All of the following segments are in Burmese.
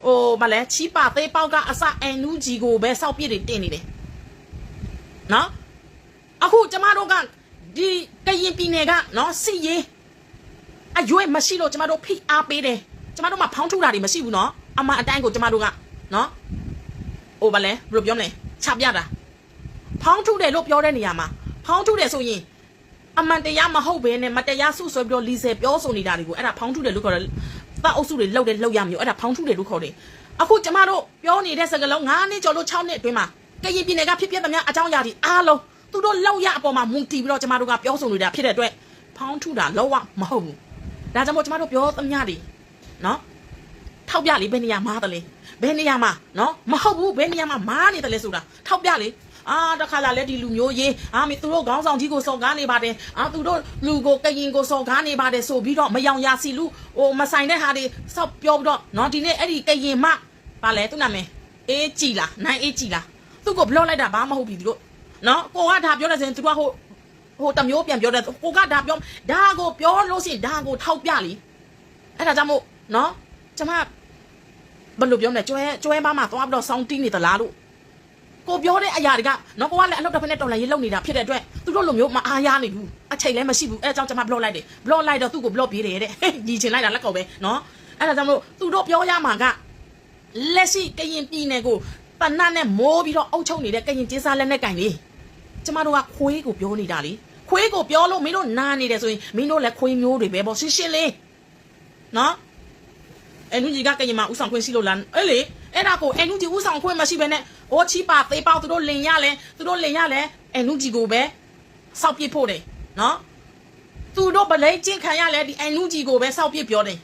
哦，嘛嘞，七八对报价啥，NU 几个呗，少别的店里的，喏，啊，库这马都讲，你个人比那个，喏，是耶，啊，有诶，没事咯，这马都 PRB 的，这马都嘛胖出来的，没事不喏，啊嘛，单个这马都讲，喏，哦，嘛嘞，不表嘞，差别的，胖出来路表的你呀嘛，胖出来所以，啊嘛，这呀嘛后边呢，嘛这呀所表理解表说你哪里个，哎呀，胖出来路个。但欧洲的老的老样有，哎，胖出来都可的。啊，或者嘛都表你的这个老伢呢，叫做炒呢，对嘛？这一边那个偏偏怎么样？啊，张牙的啊喽，都都老呀，不嘛，蒙地不了，这嘛都个表送你的，偏的对，胖出来老啊，没好。然后这嘛都表怎么样的？喏，掏表里边你呀妈的嘞，边你呀妈，喏，没好不边你呀妈妈你的嘞说的，掏表里。啊，这看来来的路牛耶，啊，没都刚上几个烧干的吧的，啊，都都如果跟人个烧干的吧的，手比着没养牙齿路，我没晒的下的烧标不着，那今天哎的跟人嘛，把来都那么，A 啦，那 A 啦，都个不了来的吧，嘛好比的，那国家他标的人都话好他们有变标的，国家他标，那个标老是那个掏表里，哎，他怎么，那怎么，不路标呢？就妈妈都不着上天的拉路。ကိုပြောတဲ့အရာတွေကနော်ကိုကလည်းအလုပ်တစ်ဖက်နဲ့တော်လိုက်ရေးလုပ်နေတာဖြစ်တဲ့အတွက်သူတို့လိုမျိုးမအားရနေဘူးအချိန်လည်းမရှိဘူးအဲအကြောင်းကျွန်မ block လိုက်တယ် block လိုက်တော့သူ့ကို block ပေးတယ်တဲ့ညီချင်လိုက်တာလက်ကောက်ပဲနော်အဲ့ဒါကြောင့်မို့သူတို့ပြောရမှာကလက်ရှိကရင်ပြည်နယ်ကိုတနတ်နဲ့မိုးပြီးတော့အုပ်ချုပ်နေတဲ့ကရင်ကျင်းစားလက်နဲ့ကင်လေးကျွန်မတို့ကခွေးကိုပြောနေတာလေခွေးကိုပြောလို့မင်းတို့နားနေတယ်ဆိုရင်မင်းတို့လည်းခွေးမျိုးတွေပဲပေါ့ရှင်းရှင်းလေးနော်အဲ့လူကြီးကကရင်မှာဥဆောင်ခွင့်ရှိလို့လားအဲ့လေအဲ့ဒါကိုအဲ့လူကြီးဥဆောင်ခွင့်မရှိဘဲနဲ့โอ้ชี้ปากเตะเป้าตัวเลียนเลยตัวเลียนเลยไอ้นุ่งจีกูเบ้เศร้าเปียโพเลยเนาะตัวบเลยจิ้งขันยาเลยดิไอ้นุ่งจีกูเบ้เศร้าเปียเปียวเลย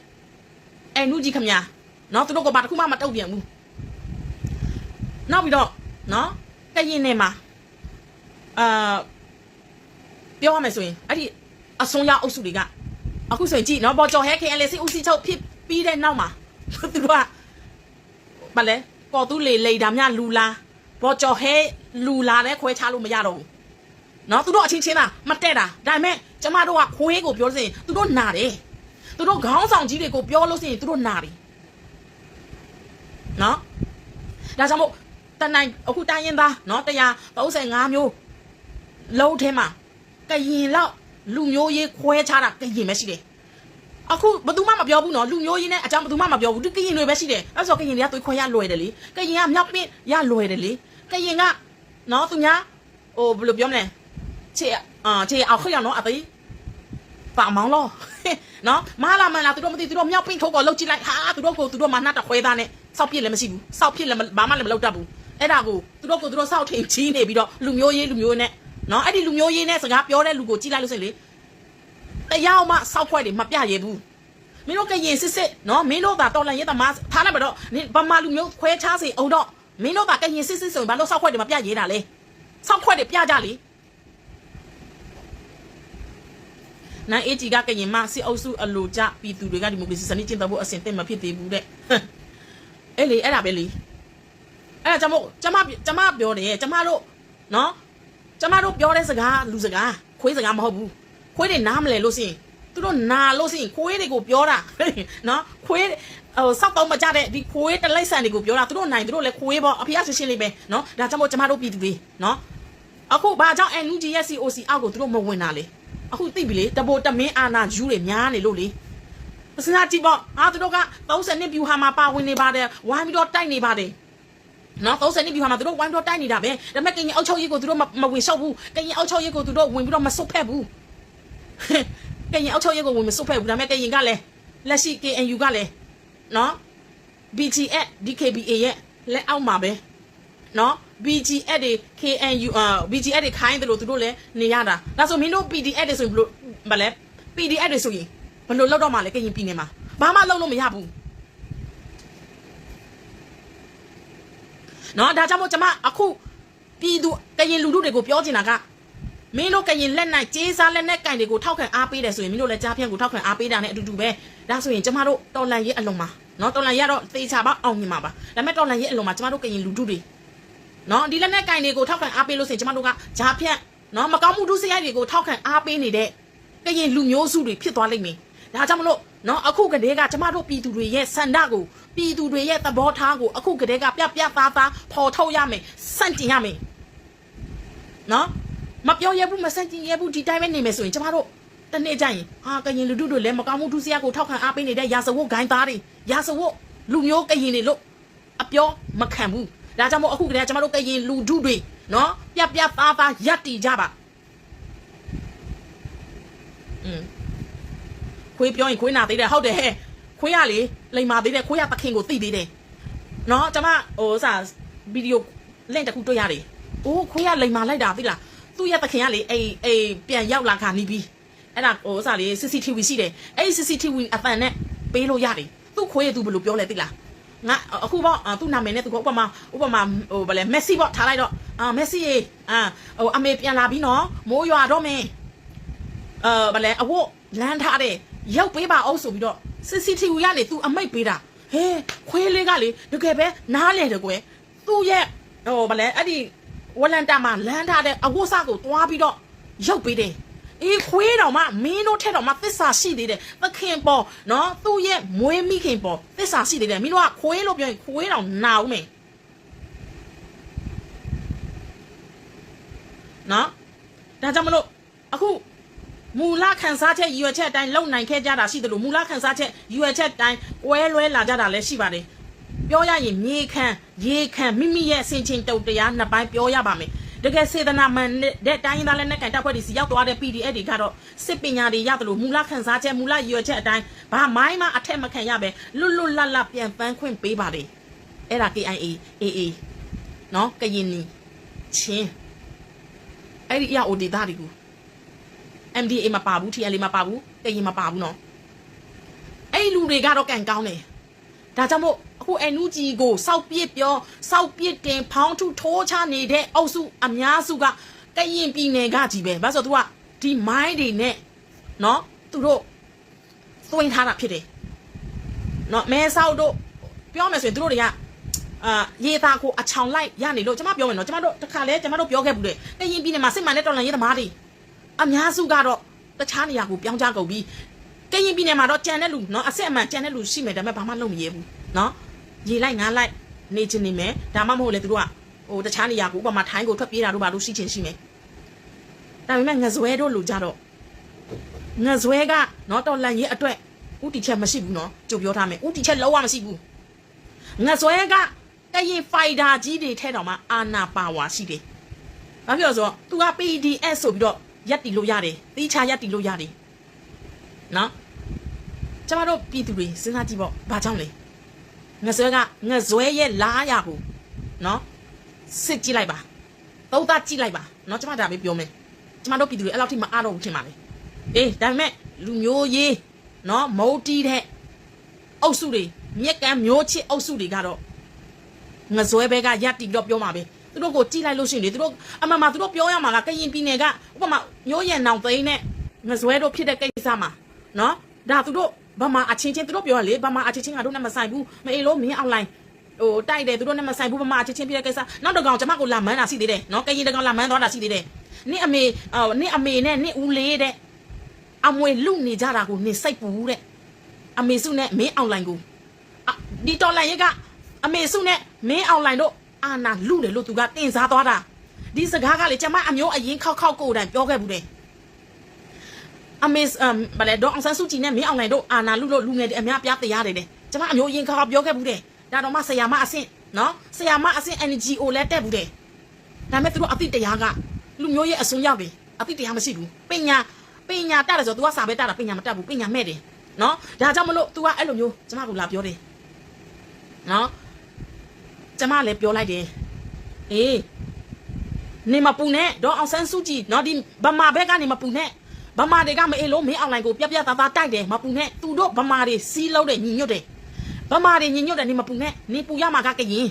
ไอ้นุ่งจีขมยาเนาะตัวก็บาดคู่มาเต้าเบียงมูนอกไปดอกเนาะก็ยินเนี่ยมาเปียวว่าไม่สวยไอ้ที่อาสงยาอุสุดิกะอาคู่สวยจีเนาะบอจอแฮกเคอะไรสิอุสิเจ้าพี่ปีได้นอกมาตัวว่าบัดเลยก่อตู้เลยดำยาลูลาพอจอให้ลูลาเนี่ยคุยชาลูไม่ยาหรอกเนาะตัวชิ้นๆน่ะมาเตะด่าได้ไหมจะมาดูว่าคุยกูเปียวสิตัวหนาดิตัวก้าวสองจีเลยกูเปียวแล้วสิตัวหนาดิเนาะဒါကြောင့်မို့တန်နိုင်အခုတိုင်းရင်သားเนาะ135မျိုးလုံးထဲမှာကရင်လောက်လူမျိုးရေးခွဲခြားတာကရင်ပဲရှိတယ်အခုဘသူမှမပြောဘူးနော်လူမျိုးရင်းနဲ့အကြောင်းဘသူမှမပြောဘူးသူကရင်တွေပဲရှိတယ်အဲ့ဆိုကရင်တွေကသွေးခွဲရလွယ်တယ်လေကရင်ကမြောက်ပင့်ရလွယ်တယ်လေကရင်ကနော်သူများဟိုဘယ်လိုပြောမလဲချေအောင်ခေအောင်နော်အသေးပါမောင်းလို့နော်မလာမလာသူတို့မသိသူတို့မြောက်ပင့်ထုတ်ကောလောက်ကြည့်လိုက်ဟာသူတို့မနှတ်တခွဲသားနဲ့စောက်ပြစ်လည်းမရှိဘူးစောက်ဖြစ်လည်းဘာမှလည်းမလုပ်တတ်ဘူးအဲ့ဒါကိုသူတို့စောက်ထိန်ချီးနေပြီးတော့လူမျိုးရေးနဲ့နော်အဲ့ဒီလူမျိုးရေးနဲ့စကားပြောတဲ့လူကိုကြည့်လိုက်လို့ဆိုရင်လေတရားမှစောက်ခွက်တွေမပြရဘူးမင်းတို့ကရင်စစ်နော်မင်းတို့သာတော်လန်ရဲသမားထားလိုက်ပါတော့ဗမာလူမျိုးခွဲခြားစီအောင်တော့မင်းတို့ကရင်စစ်ဆိုရင်ဘာလို့စောက်ခွက်တွေမပြရဲတာလဲစောက်ခွက်တွေပြကြလေနိုင်အေဂျီကကရင်မစစ်အုပ်စုအလိုကြပြည်သူတွေကဒီမိုကရေစီစနစ်ကျင့်သုံးဖို့အစဉ်သင့်မဖြစ်သေးဘူးတဲ့အဲ့လေအဲ့ဒါပဲလေအဲ့ဒါကြောင့်မို့ကျမပြောတယ်ကျမတို့နော်ကျမတို့ပြောတဲ့စကားလူစကားခွေးစကားမဟုတ်ဘူးခွေးတွေနားမလဲလို့ရှိရင်သူတို့နာလို့ရှိရင်ခွေးတွေကိုပြောတာနော်ခွေးစောက်တော့မကြတဲ့ဒီခွေးတလိုက်ဆန်တွေကိုပြောတာသူတို့နိုင်သူတို့လည်းခွေးပေါ့အဖေအရှင်းလေးပဲနော်ဒါကြောင့်မို့ကျမတို့ပြည်သူတွေနော်အခုဘာကြောင့် NUG ရဲ့ COC အောက်ကိုသူတို့မဝင်တာလေအခုသိပြီလေတပိုတမင်းအာနာယူတွေများနေလို့လေစဉ်းစားကြည့်ပေါ့သူတို့က30နှစ်ပြူဟာမှာပါဝင်နေပါတယ်ဝိုင်းပြီးတော့တိုက်နေပါတယ်နော်30နှစ်ပြူဟာမှာသူတို့ဝိုင်းပြီးတော့တိုက်နေတာပဲဒါပေမဲ့ကရင်အောက်ချုပ်ရေးကိုသူတို့မဝင်လျှောက်ဘူးကရင်အောက်ချုပ်ရေးကိုသူတို့ဝင်ပြီးတော့မဆုတ်ဖက်ဘူးကရင်အောက်ချုပ်ရေးကိုဝင်မစုပ်ဖက်ဘူးဒါပေမဲ့ကရင်ကလည်းလက်ရှိ KNU ကလည်းနော် BGF DKBA ရဲ့လက်အောက်မှာပဲနော် BGF တွေ KNU BGF တွေခိုင်းတယ်လို့သူတို့လည်းနေရတာဒါဆိုမင်းတို့ PDF တွေဆိုရင်ဘလို့မလဲ PDF တွေဆိုရင်ဘလို့လောက်တော့မှလဲကရင်ပြည်နယ်မှာဘာမှလောက်လို့မရဘူးနော်ဒါကြောင့်မို့ကျွန်မအခုပြည်သူကရင်လူထုတွေကိုပြောချင်တာကမင်းတို့ကရင်လက်နိုင်ကြေးစားလက်နဲ့ကင်တွေကိုထောက်ခံအားပေးတယ်ဆိုရင်မင်းတို့လည်းကြားဖြန့်ကိုထောက်ခံအားပေးတာနဲ့အတူတူပဲဒါဆိုရင်ကျမတို့တော်လန်ရဲ့အလုံးမှာနော်တော်လန်ရတော့သေချာပါအောင်မြင်မှာပါဒါပေမဲ့တော်လန်ရဲ့အလုံးမှာကျမတို့ကရင်လူထုတွေနော်ဒီလက်နဲ့ကင်တွေကိုထောက်ခံအားပေးလို့ဆိုရင်ကျမတို့ကကြားဖြန့်နော်မကောင်းမှုဒုစရိုက်တွေကိုထောက်ခံအားပေးနေတဲ့ကရင်လူမျိုးစုတွေဖြစ်သွားလိမ့်မယ်ဒါကြောင့်မလို့နော်အခုကတည်းကကျမတို့ပြည်သူတွေရဲ့စန္ဒကို ပြည်သူတွေရဲ့သဘောထားကိုအခုကတည်းကပြသားပေါ်ထုတ်ရမယ်စန့်ကျင်ရမယ်နော်မပြောရဘူးမစန့်ကျင်ရဘူးဒီတိုင်းပဲနေမယ်ဆိုရင်ကျမတို့တနေ့ကျရင်ဟာကရင်လူထုတွေလည်းမကောင်းမှုဒုစရိုက်ကိုထောက်ခံအားပေးနေတဲ့ရာဇဝတ်ဂိုင်းသားတွေရာဇဝတ်လူမျိုးကရင်တွေလို့အပြောမခံဘူးဒါကြောင့်မို့အခုကတည်းကကျမတို့ကရင်လူထုတွေနော်ပြသားရပ်တည်ကြပါခွေးပြောရင်ခွေးနာသေးတယ်ဟုတ်တယ်ဟဲ့ခွေးရလေလိမ်မာသေးတယ်ခွေးရသခင်ကိုသိသေးတယ်နော်ကျမဟိုစာဗီဒီယိုလင့်တစ်ခုတွေ့ရတယ်အိုးခွေးရလိမ်မာလိုက်တာသိလားသူ့ရဲ့သခင်ကလေအိမ်ပြန်ရောက်လာခါနီးပြီးအဲ့ဒါဟိုစာလေ CCTV ရှိတယ်အဲ့ CCTV အတန်နဲ့ပေးလို့ရတယ်သူ့ခွေးရသူဘယ်လိုပြောလဲသိလားငါအခုပေါ့သူ့နာမည်နဲ့သူကဥပမာဟိုဗလဲမက်ဆီပေါ့ထားလိုက်တော့မက်ဆီရေဟိုအမေပြန်လာပြီးနော်မိုးရွာတော့မင်းဗလဲအဝတ်လမ်းထားတယ်ရောက်ပေးပါအောင်ဆိုပြီးတော့ CCTV ကနေသူအမိတ်ပေးတာဟဲခွေးလေးကလေတကယ်ပဲနားလေတယ်ကွယ်သူ့ရဲ့ဟိုဗလဲအဲ့ဒီဝလန်တာမှာလမ်းထားတဲ့အဝတ်စကိုတွားပြီးတော့ရောက်ပေးတယ်အေးခွေးတော်မှမင်းတို့ထက်တော်မှသစ္စာရှိသေးတယ်သခင်ပေါ်နော်သူ့ရဲ့မွေးမိခင်ပေါ်သစ္စာရှိသေးတယ်မင်းတို့ကခွေးလို့ပြောရင်ခွေးတော်နာဦးမယ်နော်ဒါကြောင့်မလို့အခုမူလခန်းစားချက်ရွယ်ချက်အတိုင်းလုံနိုင်ခဲ့ကြတာရှိတယ်လို့မူလခန်းစားချက်ရွယ်ချက်အတိုင်းကွဲလွဲလာကြတာလည်းရှိပါတယ်ပြောရရင်မြေခံရေခံမိမိရဲ့စင်ချင်းတုတ်တရားနှစ်ပိုင်းပြောရပါမယ်တကယ်စေတနာမှန်တဲ့တိုင်းရင်းသားလက်နက်ကန်တပ်ဖွဲ့တွေစီရောက်သွားတဲ့ PDF တွေကတော့စစ်ပညာတွေရတယ်လို့မူလခန်းစားချက်မူလရွယ်ချက်အတိုင်းဘာမိုင်းမှအထက်မခံရပဲလွတ်လပ်ပြန်ပန်းခွင့်ပေးပါတယ်အဲ့ဒါ KIA AA နော်ကရင်နီချင်းအဲ့ဒီအရာအိုဒေတာတွေကို MDA မပါဘူး TLA မပါဘူးကရင်မပါဘူးနော်အဲ့လူတွေကတော့ကန်ကောင်းတယ်ဒါကြောင့်မို့အခု NUG ကိုစောက်ပြစ်ပြောစောက်ပြစ်တင်ဖောင်းထုထိုးချနေတဲ့အုပ်စုအများစုကကရင်ပြည်နယ်ကကြီးပဲဘာလို့ဆိုတော့ तू ကဒီမိုင်းတွေနဲ့နော်သူတို့သွင်းထားတာဖြစ်တယ်နော်မဲဆောက်တို့ပြောမယ်ဆိုရင်သူတို့တွေကရေသားကိုအချောင်လိုက်ရနေလို့ကျွန်မပြောမယ်နော်ကျွန်မတို့တခါလဲကျွန်မတို့ပြောခဲ့ဘူးလေကရင်ပြည်နယ်မှာစစ်မှန်တဲ့တော်လှန်ရေးသမားတွေအများစုကတော့တခြားနေရာကိုပြောင်းကြကုန်ပြီးကရင်ပြည်နယ်မှာတော့ကြံတဲ့လူနော်အဆက်အမှန်ကြံတဲ့လူရှိမယ်ဒါပေမဲ့ဘာမှလုပ်မရဘူးနော်ရေလိုက်ငါလိုက်နေချင်နေမယ်ဒါမှမဟုတ်လေသူတို့ကဟိုတခြားနေရာကိုဥပမာထိုင်းကိုထွက်ပြေးတာတို့ဘာလို့ရှိချင်ရှိမယ်ဒါပေမဲ့ငဇွဲတို့လူကြတော့ငဇွဲကနော်တော်လှန်ရေးအတွက်ဥတီချက်မရှိဘူးနော်ကြုံပြောထားမယ်ဥတီချက်လုံးဝမရှိဘူးငဇွဲကကရင်ဖိုက်တာကြီးတွေထဲတော်မှာအာနာပါဝါရှိတယ်ဘာဖြစ်လို့ဆိုတော့သူက PDF ဆိုပြီးတော့ရက်တီလို့ရတယ်တီးချရက်တီလို့ရတယ်နော်ကျမတို့ပြည်သူတွေစဉ်းစားကြည့်ပေါ့ဘာကြောင့်လဲငဇွဲရဲ့လားရကိုနော်စစ်ကြည့်လိုက်ပါသုံးသပ်ကြည့်လိုက်ပါနော်ကျမဒါပဲပြောမယ်ကျမတို့ပြည်သူတွေအဲ့လောက်ထိမအားတော့ဘူးထင်ပါလေအေးဒါပေမဲ့လူမျိုးရေးနော်မုတ်တီးတဲ့အုပ်စုတွေမြက်ကမ်းမျိုးချစ်အုပ်စုတွေကတော့ငဇွဲဘဲကရက်တီတော့ပြောမှာပဲသူတို့ကိုကြည့်လိုက်လို့ရှိရင်လေသူတို့အမှန်မှသူတို့ပြောရမှာကကရင်ပြည်နယ်ကဥပမာမျိုးရံနောင်သိန်းနဲ့ငဇွဲတို့ဖြစ်တဲ့ကိစ္စမှာနော်ဒါသူတို့ဘာမှအချင်းချင်းသူတို့ပြောရလေဘာမှအချင်းချင်းကတို့နဲ့မဆိုင်ဘူးမအေးလို့မင်းအွန်လိုင်းဟိုတိုက်တယ်သူတို့နဲ့မဆိုင်ဘူးဘာမှအချင်းချင်းဖြစ်တဲ့ကိစ္စနောက်တစ်ကောင်ကျမကိုလာမန်းတာရှိသေးတယ်နော်ကရင်တစ်ကောင်လာမန်းသွားတာရှိသေးတယ်နင့်အမေနဲ့နင့်ဦးလေးတဲ့အမွေလူနေကြတာကိုနင်စိတ်ပူတဲ့အမေစုနဲ့မင်းအွန်လိုင်းကိုဒီတော်လိုင်းရဲ့ကအမေစုနဲ့မင်းအွန်လိုင်းတို့အာနာလူတယ်လို့သူကတင်စားသွားတာဒီစကားကလေကျမအမျိုးအရင်ခောက်ကိုယ်တိုင်ပြောခဲ့ဘူးတဲ့အမေဗလဲတော့အောင်ဆန်းစုကြည်နဲ့မင်းအွန်လိုင်းတို့အာနာလူလို့လူငယ်တွေအများပြားတရားတယ်ကျမအမျိုးအရင်ခောက်ပြောခဲ့ဘူးတဲ့ဒါတော့မှဆရာမအဆင့်နော်ဆရာမအဆင့် NGO လဲတက်ဘူးတဲ့ဒါမဲ့သူတို့အသိတရားကလူမျိုးရဲ့အစွန်းရောက်တယ်အသိတရားမရှိဘူးပညာတက်တယ်ဆို तू ကစာပဲတက်တာပညာမတက်ဘူးပညာမဲ့တယ်နော်ဒါကြောင့်မလို့ तू ကအဲ့လိုမျိုးကျမကလာပြောတယ်နော်ကျမလည်းပြောလိုက်တယ်အေးနေမပူနဲ့တော့အောင်ဆန်းစုကြည်နော်ဒီဗမာဘက်ကနေမပူနဲ့ဗမာတွေကမအေးလို့မင်းအွန်လိုင်းကိုပြပြသားသားတိုက်တယ်မပူနဲ့သူတို့ဗမာတွေစီးလုံးတယ်ညီညွတ်တယ်ဗမာတွေညီညွတ်တယ်နေမပူနဲ့နေပူရမှာကကရင်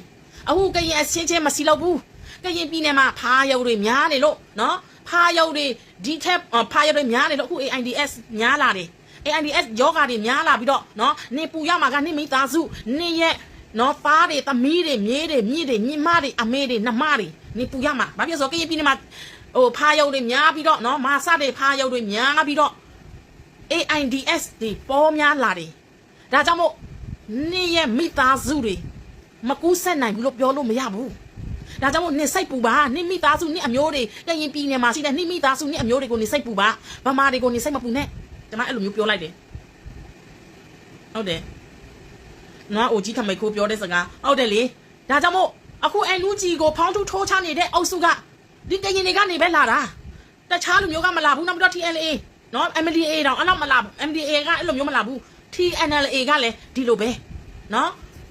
အခုကရင်အချင်းချင်းမစီလို့ဘူးကရင်ပြည်နယ်မှာဖားရုပ်တွေများနေလို့နော်ဖားရုပ်တွေဒီထက်ဖားရုပ်တွေများနေလို့အခု AIDS များလာတယ် AIDS ယောဂါတွေများလာပြီးတော့နော်နေပူရမှာကနေမိသားစုနေရဲ့နော်သားတွေသမီးတွေမြေးတွေမြင့်တွေညီမတွေအမေတွေနှမတွေနေပူရမှာဘာဖြစ်ဆိုကရင်ပြည်နယ်မှာဟိုဖားရုပ်တွေများပြီးတော့နော်မာစတွေဖားရုပ်တွေများပြီးတော့ AIDS တွေပေါ်များလာတယ်ဒါကြောင့်မို့你也没打住的，没顾身来不落标路没呀不。ဒါကြောင့်မို့နေစိတ်ပူပါနေမိသားစုနေအမျိုးတွေကရင်ပြည်နယ်မှာရှိတဲ့နေမိသားစုနေအမျိုးတွေကိုနေစိတ်ပူပါဗမာတွေကိုနေစိတ်မပူနဲ့ကျွန်မအဲ့လိုမျိုးပြောလိုက်တယ်ဟုတ်တယ်နော်အိုကြီးထမိတ်ခိုးပြောတဲ့စကားဟုတ်တယ်လေဒါကြောင့်မို့အခုအန်လူကြီးကိုဖောင်းထုထိုးချနေတဲ့အုပ်စုကဒီကရင်တွေကနေပဲလာတာတခြားလူမျိုးကမလာဘူးနောက်ပြီးတော့ TNLA နော် MDA တော့အဲ့လောက်မလာဘူး MDA ကအဲ့လိုမျိုးမလာဘူး TNLA ကလည်းဒီလိုပဲနော်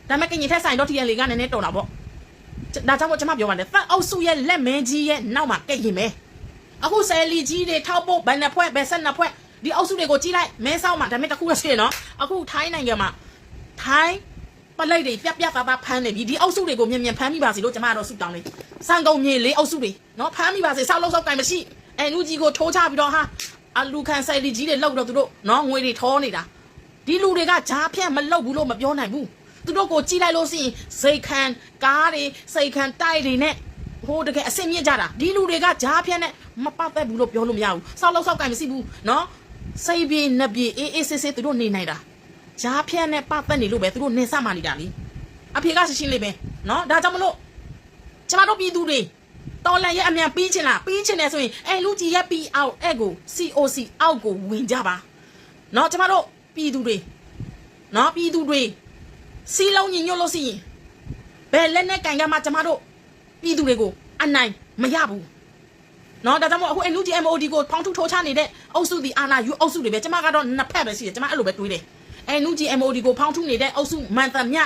ဒါပေမဲ့ကရင်ထက်ဆိုင်တော့ TNLA ကနည်းနည်းတော်တာပေါ့ဒါကြောင့်မို့ကျွန်မပြောပါတယ်ဖတ်အုပ်စုရဲ့လက်မင်းကြီးရဲ့နောက်မှာကဲ့ရင်ပဲအခုဆယ်လီကြီးတွေထောက်ဖို့ဘယ်နှစ်ဖွဲ့ဘယ်ဆက်နှစ်ဖွဲ့ဒီအုပ်စုတွေကိုကြီးလိုက်မဲဆောက်မှာဒါပေမဲ့တခုရရှိနော်အခုထိုင်းနိုင်ငံမှာထိုင်းပလိုက်တွေပြပြသားသားဖမ်းနေပြီဒီအုပ်စုတွေကိုမြင်ဖမ်းမိပါစေလို့ကျွန်မတော့ဆုတောင်းလေးစံကုန်မြေလေးအုပ်စုတွေနော်ဖမ်းမိပါစေဆောက်လောက်ဆောက်ကင်မရှိအဲလူကြီးကိုထိုးချပြီးတော့ဟာအလူခံဆယ်လီကြီးတွေလောက်တော့သူတို့နော်ငွေတွေထောနေတာဒီလူတွေကဂျားဖြန့်မလောက်ဘူးလို့မပြောနိုင်ဘူးသူတို့ကိုကြည့်လိုက်လို့ရှိရင်စိတ်ခံကားတွေစိတ်ခံတိုက်တွေနဲ့ဟိုတကယ်အဆင်မြင့်ကြတာဒီလူတွေကဂျားဖြန့်နဲ့မပတ်သက်ဘူးလို့ပြောလို့မရဘူးဆောက်လောက်ဆောက်ကင်မရှိဘူးနော်စိတ်ပြေနှပြေအေးဆေးသူတို့နေနိုင်တာဂျားဖြန့်နဲ့ပတ်သက်နေလို့ပဲသူတို့နေစမှနေတာလीအဖေကရှင်းလေးပဲနော်ဒါကြောင့်မလို့ကျမတို့ပြည်သူတွေတော်လန်ရဲ့အမြန်ပြီးချင်လားပြီးချင်တယ်ဆိုရင်အဲလူကြီးရဲ့ပြီးအောင်အဲ့ကို COC အောက်ကိုဝင်ကြပါနော်ကျမတို့ပြည်သူတွေနော်ပြည်သူတွေစီလုံးညညွတ်လို့ရှိရင်ဘယ်လက်နဲ့ကန်ကမှကျမတို့ပြည်သူတွေကိုအနိုင်မရဘူးเนาะဒါကြောင့်မို့အခု NUG MOD ကိုဖောင်းထုထိုးချနေတဲ့အုပ်စုဒီအာနာယူအုပ်စုတွေပဲကျမကတော့နှစ်ဖက်ပဲရှိတယ်ကျမအဲ့လိုပဲတွေးတယ် NUG MOD ကိုဖောင်းထုနေတဲ့အုပ်စုမန်တမြ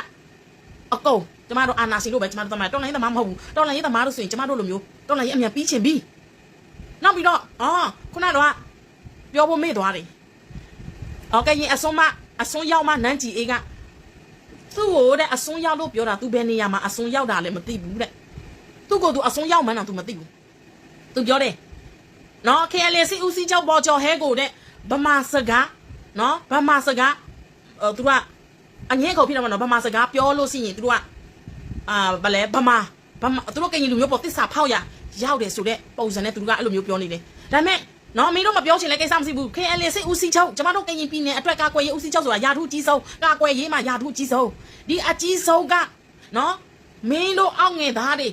အကုန်ကျမတို့အာနာစီလို့ပဲကျမတို့သမားတော်လိုင်းသမားမဟုတ်ဘူးတော်လိုင်းသမားတို့ဆိုရင်ကျမတို့လိုမျိုးတော်လိုင်းအမြန်ပြီးချင်ပြီနောက်ပြီးတော့ခုနကတော့ပြောဖို့မေ့သွားတယ်โอเคရင်အစွန်းရောက်မှနန်းကြီးအေးကသူ့ကိုတဲ့အစွန်းရောက်လို့ပြောတာသူဘယ်နေရာမှာအစွန်းရောက်တာလဲမသိဘူးတဲ့သူ့ကိုသူအစွန်းရောက်မှန်းတော့သူမသိဘူးသူပြောတယ်နော် KLC ဦးစီးချုပ်ပေါ်ကျော်ဟဲကိုတဲ့ဗမာစကားနော်ဗမာစကားသူကအငြင်းခုံဖြစ်တော့မနော်ဗမာစကားပြောလို့ရှိရင်သူကဗလဲဗမာသူတို့ကရင်လူမျိုးပေါ်သစ္စာဖောက်ရရောက်တယ်ဆိုတဲ့ပုံစံနဲ့သူကအဲ့လိုမျိုးပြောနေတယ်ဒါပေမဲ့နော်မင်းတို့မပြောချင်လဲကိစ္စမရှိဘူး KLC ဦးစီးချုပ်ကျမတို့ကရင်ပြည်နယ်အတွက်ကကွယ်ရေးဦးစီးချုပ်ဆိုတာယာထုကြီးဆုံးကွယ်ရေးမှာယာထုကြီးဆုံးဒီအကြီးဆုံးကနော်မင်းတို့အောက်ငယ်သားတွေ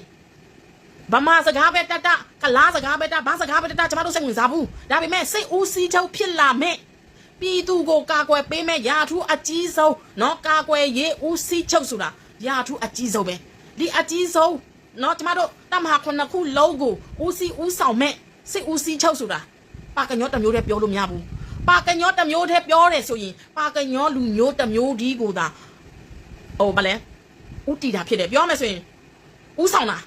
ဗမာစကားပဲတတ်ကလားစကားပဲတတ်ဘာစကားပဲတတ်ကျမတို့စိတ်ဝင်စားဘူးဒါပေမဲ့စိတ်ဦးစီးချုပ်ဖြစ်လာမဲ့ပြည်သူကိုကာကွယ်ပေးမဲ့ယာထုအကြီးဆုံးနော်ကာကွယ်ရေးဦးစီးချုပ်ဆိုတာယာထုအကြီးဆုံးပဲဒီအကြီးဆုံးနော်ကျမတို့တမဟာခုနှစ်ခုလုံးကိုဦးဆောင်မဲ့စိတ်ဦးစီးချုပ်ဆိုတာပါကညောတမျိုးတည်းပြောလို့မရဘူးပါကညောတမျိုးတည်းပြောတယ်ဆိုရင်ပါကညောလူမျိုးတမျိုးဒီကိုသာဗလဲဥတီတာဖြစ်တယ်ပြောမယ်ဆိုရင်ဥဆောင်တာ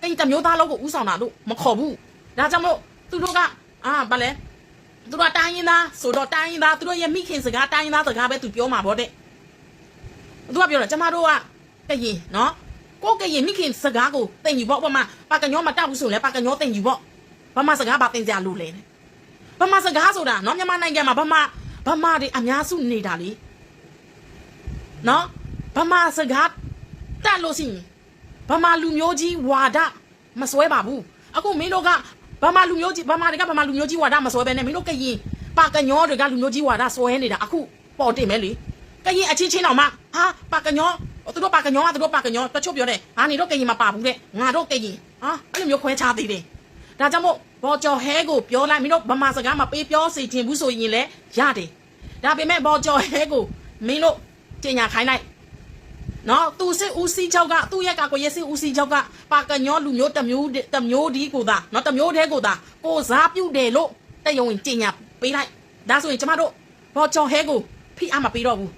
ကင်တမျိုးသားလုံးကိုဥဆောင်တာလို့မခေါ်ဘူးဒါကြောင့်မို့သူတို့ကဗလဲသူတို့တိုင်းရင်းသားဆိုတော့တိုင်းရင်းသားသူတို့ရဲ့မိခင်စကားတိုင်းရင်းသားစကားပဲသူပြောမှာဗောတဲ့သူကပြောတယ်ကျမတို့ကကရင်နော်ကိုကရင်မိခင်စကားကိုတင်ယူပေါ့ပါကညောမတောက်ဘူးဆိုလဲပါကညောတင်ယူပေါ့ဗမာစကားဘာတင်ကြလို့လဲဗမာစကားဆိုတာနော်မြန်မာနိုင်ငံမှာဗမာတွေအများစုနေတာလေနော်ဗမာစကားတက်လို့ရှိရင်ဗမာလူမျိုးကြီးဝါဒမစွဲပါဘူးအခုမင်းတို့ကဗမာလူမျိုးကြီးဝါဒမစွဲပဲနဲ့မင်းတို့ကရင်ပါကညောတွေကလူမျိုးကြီးဝါဒစွဲနေတာအခုပေါ်တင်မဲလေကရင်အချင်းချင်းတော့မှပါကညောသူတို့ပါကညောတချို့ပြောတယ်နေတို့ကရင်မပါဘူးတဲ့ငါတို့ကရင်အဲ့လိုမျိုးခွဲခြားသေးတယ်ဒါကြောင့်မို့ဘော်ကျော်ဟဲကိုပြောလိုက်မင်းတို့ဗမာစကားမပေးပြောစီတင်ဘူးဆိုရင်လည်းရတယ်ဒါပေမဲ့ဘော်ကျော်ဟဲကိုမင်းတို့တင်ညာခိုင်းလိုက်နော်သူစစ်ဦးစီးချုပ်ကသူ့ရဲ့ကာကွယ်ရေးစစ်ဦးစီးချုပ်ကပါကညောလူမျိုးတမျိုးဒီကိုသာနော်တမျိုးတည်းကိုသာကိုစားပြုတ်တယ်လို့တယုံတင်ညာပေးလိုက်ဒါဆိုရင်ကျမတို့ဘော်ကျော်ဟဲကိုဖိအားမပေးတော့ဘူး